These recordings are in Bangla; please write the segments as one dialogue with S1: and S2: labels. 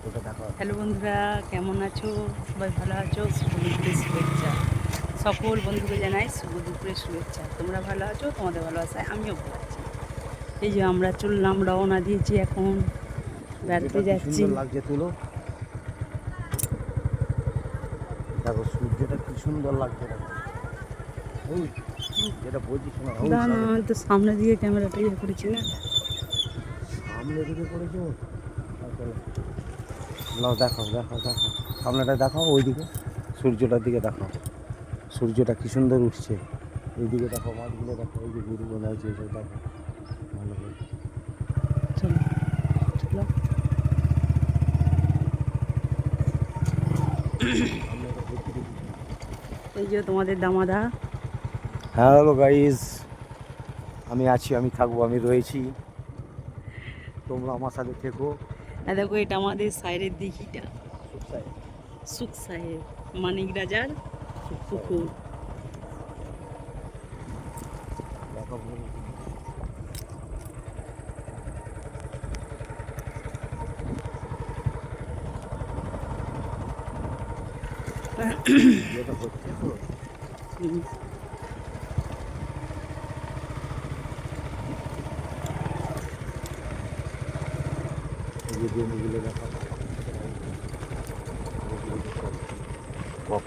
S1: হ্যালো বন্ধুরা, কেমন আছো? সবাই ভালো আছো? শুভ দুপুরের শুভেচ্ছা। সকল বন্ধুকে জানাই শুভ দুপুরের শুভেচ্ছা। তোমরা ভালো আছো? তোমাদের ভালোবাসায় আমিও ভালো আছি। এই যে আমরা চললাম, রওনা দিয়েছি, এখন বেড়াতে যাচ্ছি।
S2: সুন্দর লাগছে, তুলো দেখো সূর্যটা কি সুন্দর লাগছে। যেটা বলছি শোনা,
S1: দাঁড়া, তো সামনে দিকে ক্যামেরাটা ইয়ে করেছি না,
S2: সামনে দিকে করেছো। নাও দেখাও দেখাও দেখাও, সামনেটা দেখাও, ওইদিকে সূর্যটার দিকে দেখাও। সূর্যটা কি সুন্দর উঠছে। এইদিকে দেখো, মাছগুলো দেখো, ওই যে গুরু বোনা হয়েছে, এসব দেখো ভালো করে।
S1: চলো চলো। এই যে তোমাদের দামাদা।
S2: হ্যালো গাইস, আমি আছি, আমি থাকবো, আমি রয়েছি, তোমরা আমার সাথে থেকো।
S1: দেখো, এটা আমাদের সাইডের দিঘিটা, সুখ সাহেব মানিক রাজার পুকুর।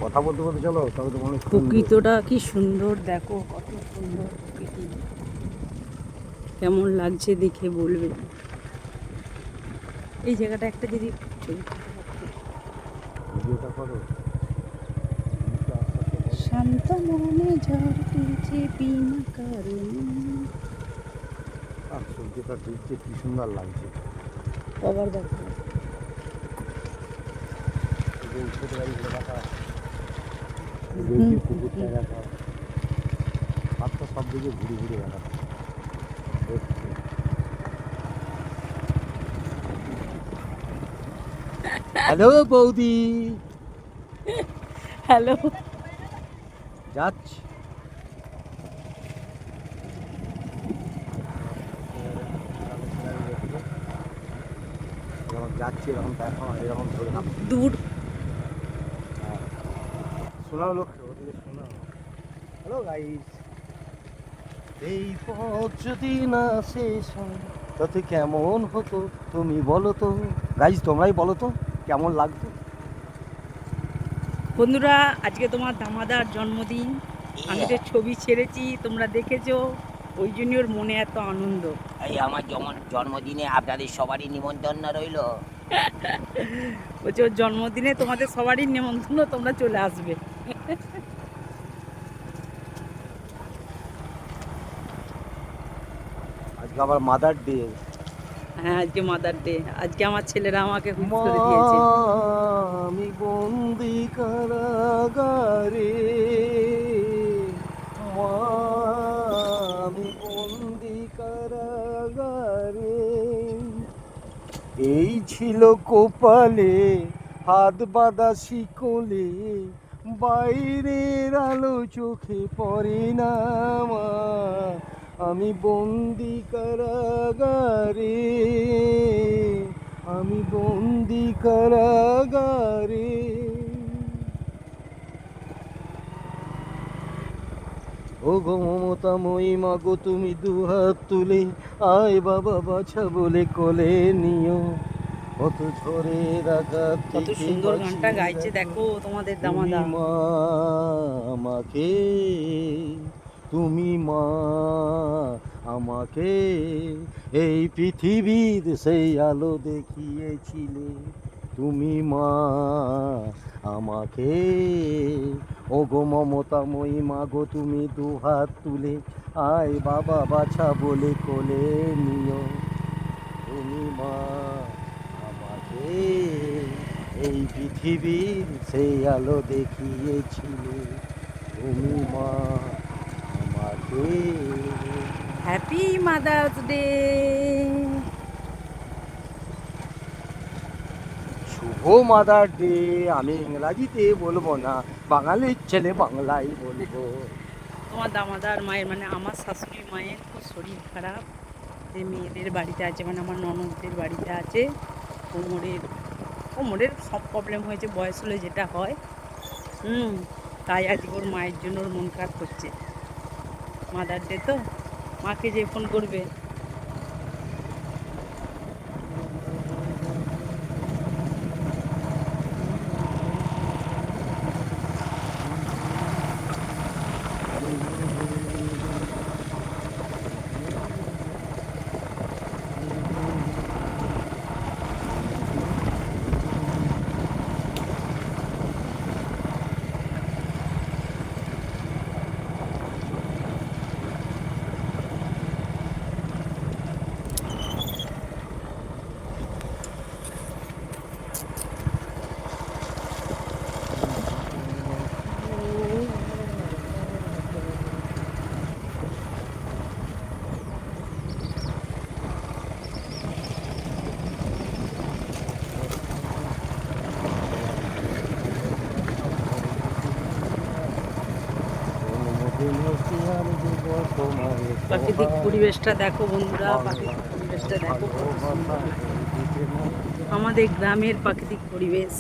S2: কথা বলতে বলতে চলো, তবে তো মানুষ
S1: প্রকৃতিটা কি সুন্দর, দেখো কত সুন্দর প্রকৃতি, কেমন লাগছে দেখে বলবে। এই জায়গাটা একটা যদি ছবি
S2: ভিডিওটা করো।
S1: শান্ত মনে ঝড় তুলছে বিনা কারণে।
S2: সূর্যটা ডুবছে, কি সুন্দর লাগছে।
S1: আবার দেখো,
S2: ছোট গাড়িগুলো দেখা, কুকুরটা দেখা, বাচ্চা সব দিকে ঘুরে ঘুরে দেখা। হ্যালো বৌদি,
S1: হ্যালো।
S2: যাচ্ছি। যাচ্ছি এরকম দেখা, এরকম ধরে নাম
S1: দূর।
S2: শোনাও লক্ষ্য, ওদিকে শোনাও। হ্যালো গাইস, এই পথ যদি না শেষ হয় তাতে কেমন হতো তুমি বলো তো। গাইস তোমরাই বলো তো কেমন লাগতো।
S1: বন্ধুরা, আজকে তোমার দামাদার জন্মদিন। আমি তো ছবি ছেড়েছি, তোমরা দেখেছো, ওই জন্য ওর মনে এত আনন্দ।
S3: এই আমার জন্মদিনে আপনাদের সবারই নিমন্ত্রণ রইল।
S1: বলছে ওর জন্মদিনে তোমাদের সবারই নিমন্ত্রণ, তোমরা চলে আসবে।
S2: আজকে আবার মাদার ডে।
S1: হ্যাঁ, আজকে মাদার ডে। আজকে আমার ছেলেরা আমাকে হুইস করে দিয়েছে।
S2: আমি বন্দি কারাগারে, মা আমি বন্দি কারাগারে, এই ছিল কপালে হাত বাঁধা শিকলে, বাইরের আলো চোখে পড়ে না মা, আমি বন্দি কারাগারে, আমি বন্দি কারাগারে। ও গো মমতাময়ী মাগো, তুমি দুহাত তুলে আয় বাবা বাছা বলে কোলে নিও, কত ঝরে আঘাত
S1: কত
S2: থেকে
S1: সুন্দর গানটা
S2: বাঁচিয়ে
S1: গাইছে
S2: রাখো।
S1: দেখো তোমাদের
S2: তুমি
S1: দামাদা।
S2: মা আমাকে, তুমি মা আমাকে এই পৃথিবীর সেই আলো দেখিয়েছিলে, তুমি মা আমাকে। ও গো মমতাময়ী মা গো, তুমি দুহাত তুলে আয় বাবা বাছা বলে কোলে নিও, তুমি মা আমাকে এই পৃথিবীর সেই আলো দেখিয়েছিলে, তুমি মা আমাকে।
S1: Happy mother's day.
S2: শুভ মাদার ডে। আমি ইংরাজিতে বলবো না, বাঙালির ছেলে বাংলায় বলবো।
S1: তোমার দামাদার মায়ের, মানে আমার শাশুড়ি মায়ের খুব শরীর খারাপ। যে মেয়েদের বাড়িতে আছে, মানে আমার ননদদের বাড়িতে আছে, কোমরের কোমরের সব প্রবলেম হয়েছে, বয়স হলে যেটা হয়। তাই আজকে ওর মায়ের জন্য ওর মন খারাপ করছে। মাদার ডে তো, মাকে যে ফোন করবে। প্রাকৃতিক পরিবেশটা দেখো বন্ধুরা, প্রাকৃতিক পরিবেশটা দেখো কত সুন্দর। আমাদের গ্রামের প্রাকৃতিক পরিবেশ।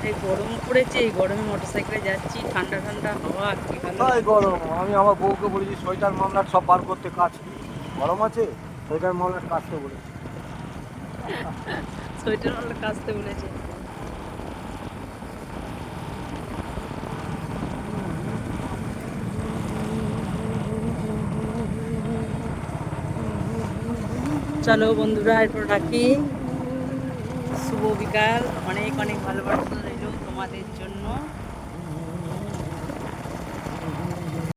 S1: এই গরম পড়েছে, এই গরমে মোটরসাইকেলে যাচ্ছি, ঠান্ডা ঠান্ডা হাওয়া, কি ভালো।
S2: তাই গরম, আমি আমার বউকে বলেছি সোয়েটার মামলার সব বার করতে, কাজ গরম আছে, সোয়েটার মামলার কাজতে বলেছি।
S1: সোয়েটার মামলা কাচতে বলেছে। চলো বন্ধুরা, এরপর রাখি। শুভ বিকাল, অনেক অনেক ভালোবাসা রইল তোমাদের জন্য।